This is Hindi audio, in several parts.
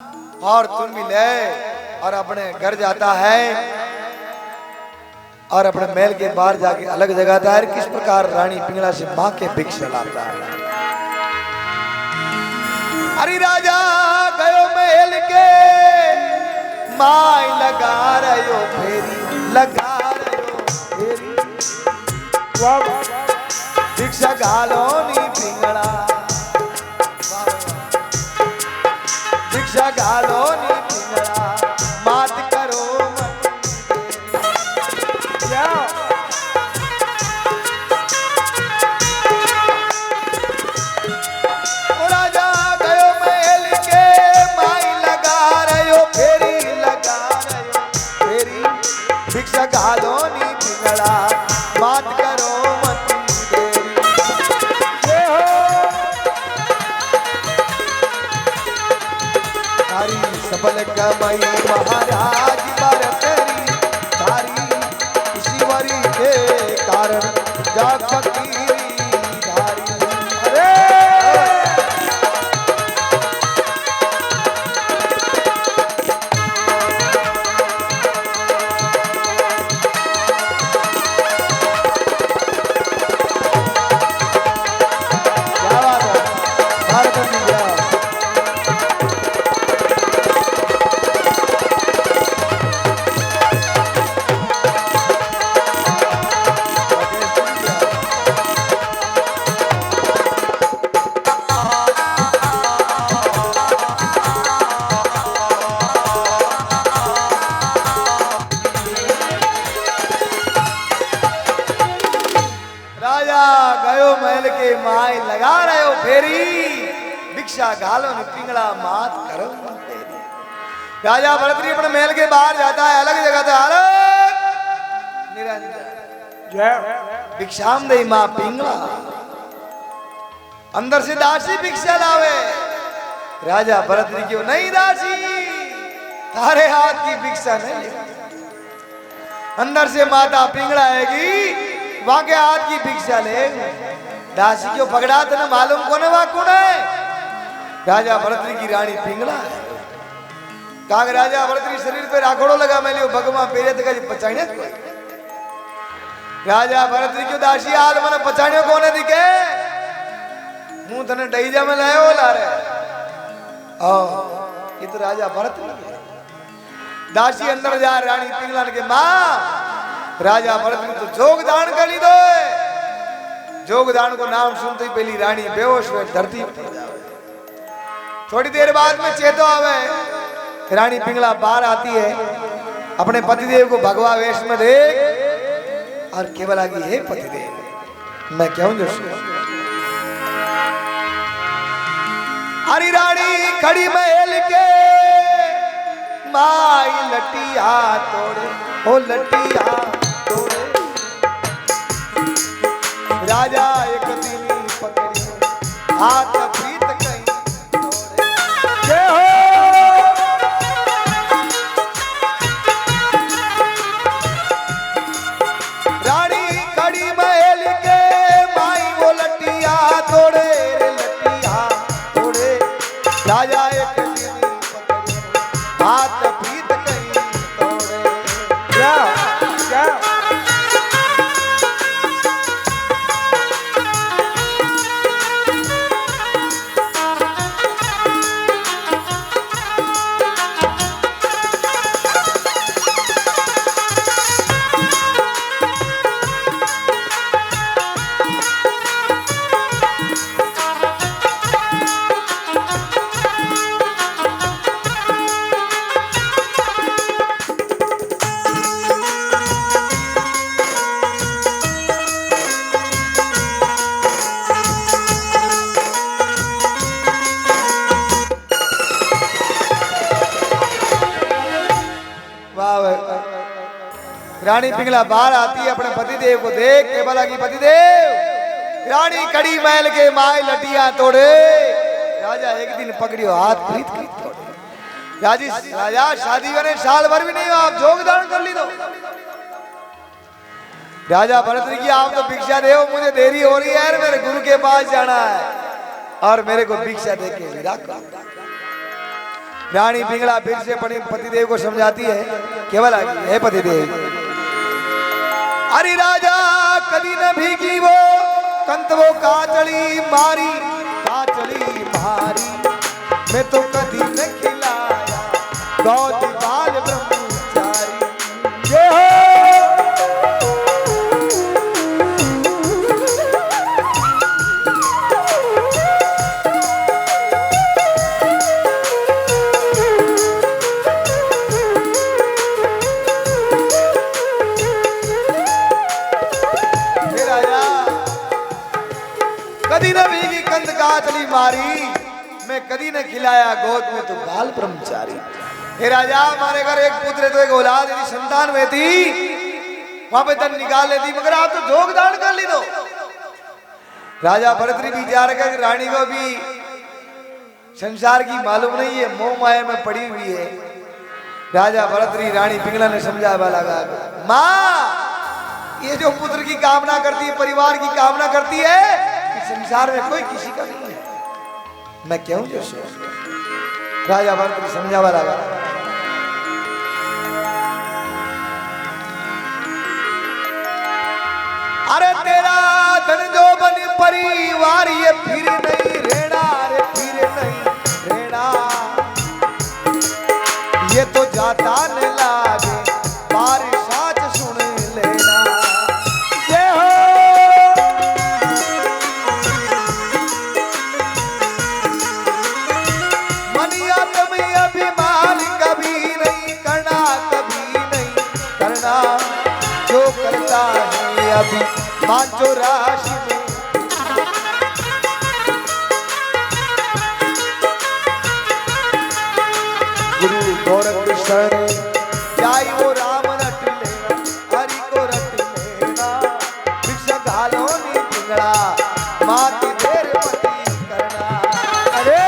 और तुम भी ले और अपने घर जाता है और अपने महल के बाहर जाके अलग जगाता है। किस प्रकार रानी पिंगला से मां के भिक्षा लाता है। अरे राजा गयो महल के माई लगा रहो फेरी, लगा रहो फेरी, भिक्षा घालो नी पिंगला, भिक्षा घालो नी पिंगला, मात करो राजा गयो महल के माई लगा रहो फेरी, लगा रहो फेरी, भिक्षा घालो नी पिंगला, मात करो सफल कमाई महाराज पर तेरी तारी, ईश्वरी के कारण जा फकीरी धारी। अरे क्या बात है भारत में माई लगा रहे हो फेरी, भिक्षा घालो न पिंगला, मात करो तेरी। राजा भरतरी अपने महल के बाहर जाता है, अलग जगह था निरंजन भिक्षाम दे मां पिंगला, अंदर से दासी भिक्षा लावे। राजा भरतरी क्यों नहीं दासी, तारे हाथ की भिक्षा नहीं, अंदर से माता पिंगला आएगी, वहां के हाथ की भिक्षा ले। दासी क्यों पकड़ा तो ना मालूम कौन है, वहां कौन है? राजा भरतरी की रानी पिंगला है। काग राजा भरतरी शरीर पे राखोड़ो लगा मैं लियो भगवान पेरे तक पचाने। राजा भरतरी क्यों दासी हाल मने पचाने कौन है दिखे, मुंह तने डईजा में लायो ला रे। ओ ये तो राजा भरतरी है। दासी अंदर जा रानी पिंगला के मां, राजा भरतरी तो जोग दान कर ली दो। जोगदान को नाम सुनते ही पहली रानी बेहोश हुए धरती पर जावे। थोड़ी देर बाद में चेतो आवे, रानी पिंगला बाहर आती है, अपने पतिदेव को भगवा वेश में देख और केवल आगे, हे पतिदेव मैं क्या हूं जो हरी रानी खड़ी महल के माई लटिया तोड़े, ओ लटिया तोड़े। राजा एक दिन पकड़ी हाथ प्रीत कहीं तोड़े, के हो रानी खड़ी महल के माई वो लटिया तोड़े, लटिया तोड़े। राजा एक दिन पकड़ी हाथ प्रीत कहीं तोड़े। क्या क्या रानी पिंगला बाहर आती है, अपने पतिदेव को देख के बोला कि पतिदेव रानी कड़ी महल के माई लटिया तोड़े। राजा एक दिन पकड़ियो हाथ प्रीत की तोड़े। राजा शादी करने साल भर भी नहीं हुआ, आप जोगदान कर ली दो। राजा भरतरी की आप तो भिक्षा दे, मुझे देरी हो रही है, मेरे गुरु के पास जाना है और मेरे को भिक्षा दे के विदा कर। रानी पिंगला फिर से पतिदेव को समझाती है, केवल है पतिदेव, अरे राजा कभी न भीगी वो कंत वो काचली मारी, काचली मारी मैं तो कभी न खिलाया गौती बाल ब्रह्मचारी। जय हो कदी न भीगी कंद काचली मारी मैं कदी न खिलाया गोद में तो बाल ब्रह्मचारी। हे राजा हमारे घर एक पुत्र है तो एक औलाद यदि संतान में थी वहां पे धन निकाल लेती, मगर आप तो झोंक दान कर ली दो। राजा भरतरी विचार कर रानी को भी संसार की मालूम नहीं है, मोह माया में पड़ी हुई है। राजा भरतरी रानी पिंगला ने समझावा लगा, माँ ये जो पुत्र की कामना करती है, परिवार की कामना करती है, संसार में कोई किसी का नहीं है, मैं क्यों जो सोच। राजा भरतरी समझावा लगा, अरे तेरा धन जो बन परिवार ये फिर नहीं रहना, रे फिर नहीं रहना, ये तो जाता न लागे बारिश साच सुन लेना। ये हो मनिया तुम्हें अभिमान कभी नहीं करना, कभी नहीं करना, जो करता है अभी पांचों राशि में। गुरु गोरखकृष्ण जाई वो राम रट लेना, हरि को रट लेना, भिक्षा घालो नी पिंगला माती देर पति करना। अरे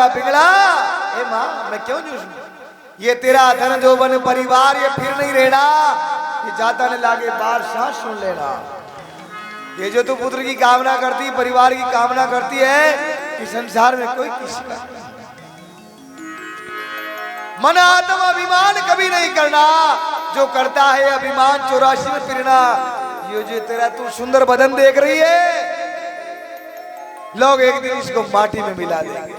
पिंगला, ए माँ मैं क्यों जूझूं, ये तेरा धन जो बन परिवार ये फिर नहीं रहना, ये जाता न लागे बार सांस सुन लेना। ये जो तू पुत्र की कामना करती, परिवार की कामना करती है, कि संसार में कोई किसी का मन आत्म अभिमान कभी नहीं करना, जो करता है अभिमान 84 में फिरना। ये जो तेरा तू सुंदर बदन देख रही है, लोग एक दिन इसको माटी में मिला देंगे,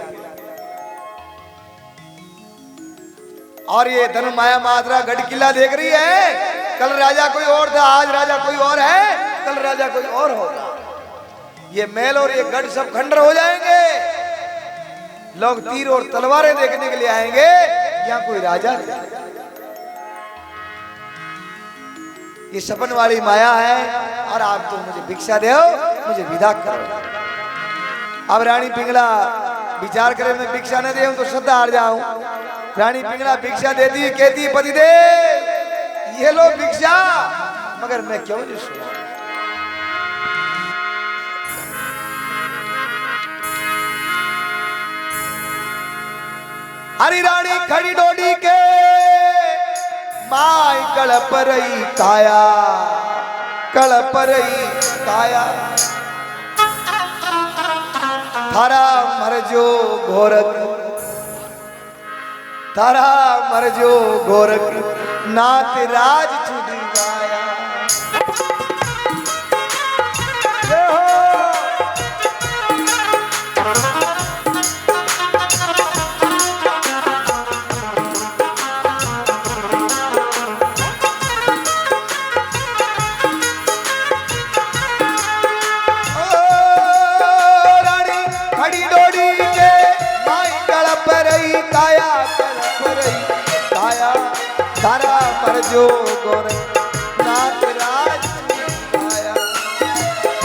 और ये धन माया मात्रा गढ़ किला देख रही है, कल राजा कोई और था, आज राजा कोई और है, कल राजा कोई और होगा। ये महल और ये गढ़ सब खंडर हो जाएंगे, लोग तीर और तलवारें देखने के लिए आएंगे, यहाँ कोई राजा नहीं। ये सपन वाली माया है, और आप तो मुझे भिक्षा दो, मुझे विदा करो। अब रानी पिंगला विचार करे, मैं भिक्षा न दे तो श्रद्धा हार जाऊं। रानी पिंगला भिक्षा देती है, कहती है पतिदेव ये लो भिक्षा, मगर मैं क्यों नहीं सुना। हरी रानी खड़ी डोडी के माई कड़प रही काया, कड़प रही काया, थारा मरजो गोरख, थारा मरजो गोरख नाथ राज छुड़वाया। रानी खड़ी डोरी के माई कड़प रही काया, कड़प रही काया, थारा मरजो गोरख नाथ राज छुड़वाया।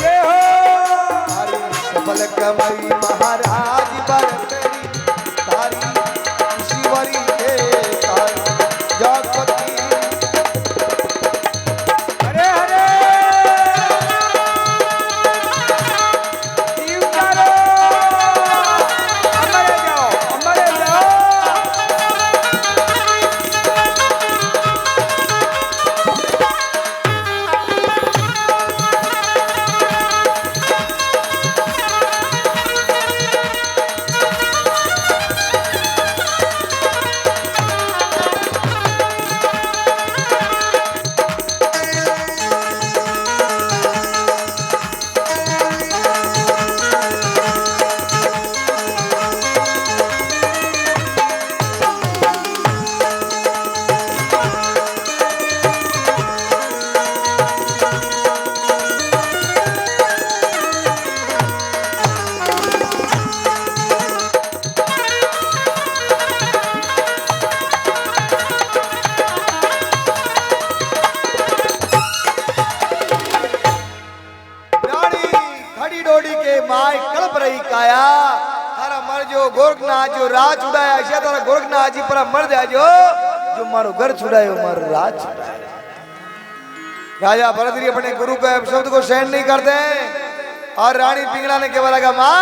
ये हो हरी सफल कमई महाराज बरतरी, तारी जो गोरखनाथ जो राज छुड़ाया ऐसा तारा गोरखनाथ जी पर मर जाए जो मारो घर छुड़ायो मारो राज छुड़ाया। राजा भरत जी अपने गुरु के शब्द को सहन नहीं करते और रानी पिंगला ने केवल लगा माँ,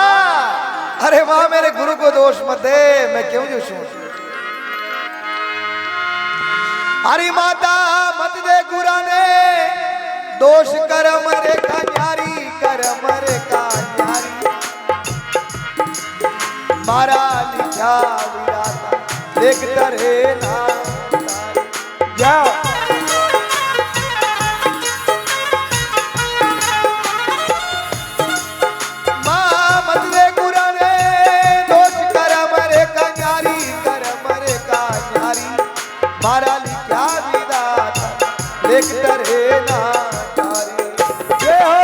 अरे माँ मेरे गुरु को दोष मत दे, मैं क्यों जो सुन। अरे माता मत दे गुरा ने दोष करम रे कन्यारी, करम रे कन्यारी मारा लिखा विराता देख करे ना जाओ। मारा लिखा विधाता देख डरे ना तारी। जय हो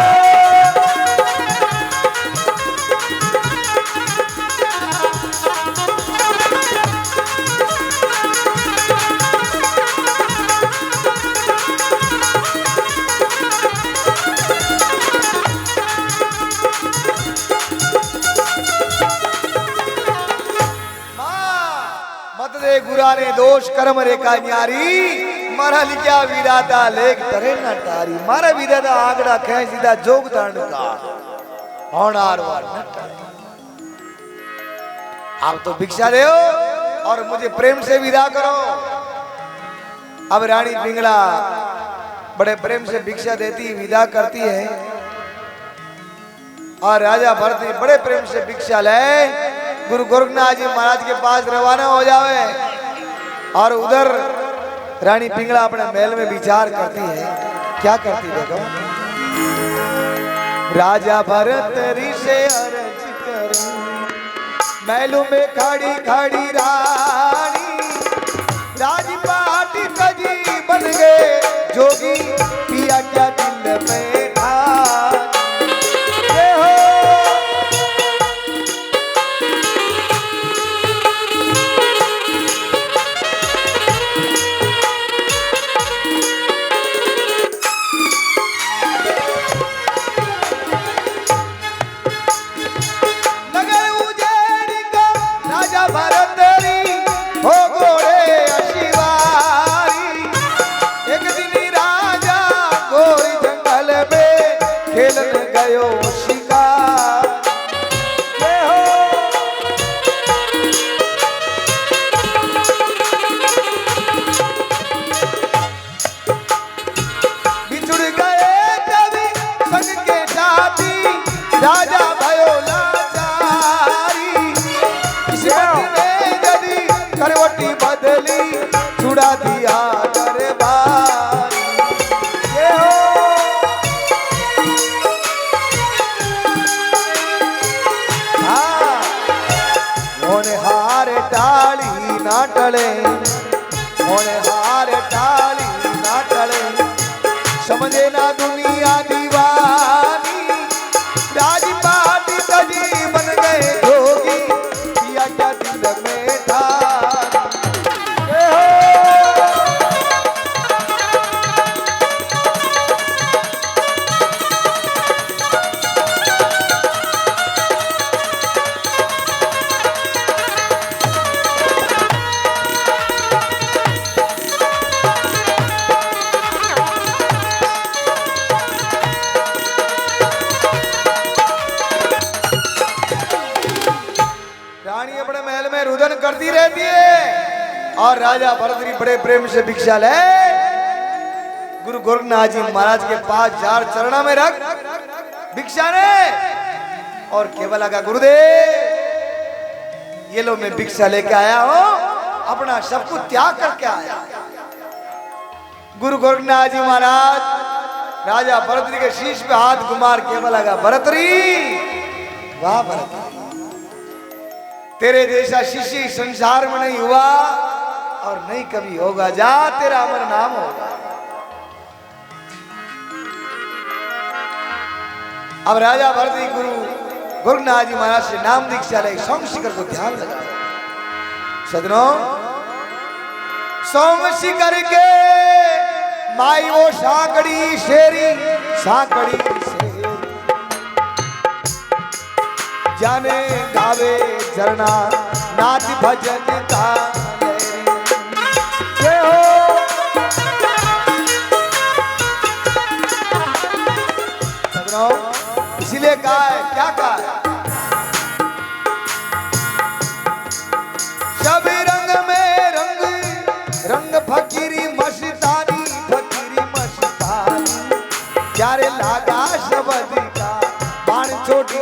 मत दे गुरा ने दोष कर्म रेखा न्यारी मारा लिखा विधाता लेख तरे न टारी। मारा विधाता आंकड़ा खेच सीधा जोग दंड का होनार वार न टारी। आप तो भिक्षा दे और मुझे प्रेम से विदा करो। अब रानी पिंगला बड़े प्रेम से भिक्षा देती विदा करती है और राजा भरत बड़े प्रेम से भिक्षा ले गुरु गोरखनाथ जी महाराज के पास रवाना हो जावे और उधर रानी पिंगला अपने महल में विचार करती है। क्या करती देखो। राजा भरत ऋषि अर्ज करूं महलों में खड़ी खड़ी रानी, राजपाट कजी बन गए जोगी पिया क्या दिल में ठान। राजा भयो लाचारी यदि करवटी बदली छुड़ा दिया दरबार। हाँ मोने हार टाली ना टले, मोने हार टाली ना टले समझे ना दुनिया दीवानी। राजपाट कजी बन गए जोगी पिया क्या दिल में था। रानी अपने महल में रुदन करती रहती है और राजा भरत जी बड़े प्रेम से भिक्षा ले गुरु गोरखनाथ जी महाराज के पास जार चरणा में रख भिक्षा ने और केवल लगा गुरुदेव ये लो मैं भिक्षा लेके आया हूं, अपना सब कुछ त्याग करके आया। गुरु गोरखनाथ जी महाराज राजा भरत जी के शीश पे हाथ घुमार केवल लगा भरतरी, वाह भरतरी तेरे जैसा शिष्य संसार में नहीं हुआ और नहीं कभी होगा। जा तेरा अमर नाम होगा। अब राजा भरत जी गुरु गोरखनाथ जी महाराज से नाम दीक्षा ले सोम शिखर को ध्यान लगा। सदनों सोम शिखर के माई वो साकड़ी शेरी, साकड़ी शेरी जाने गावे झरना नाच भजन का जय हो। इसलिए कहा है, क्या कहा है? सभी रंग में रंग रंग फकीरी मस्तानी प्यारे लागा शब्द का बाण छोटी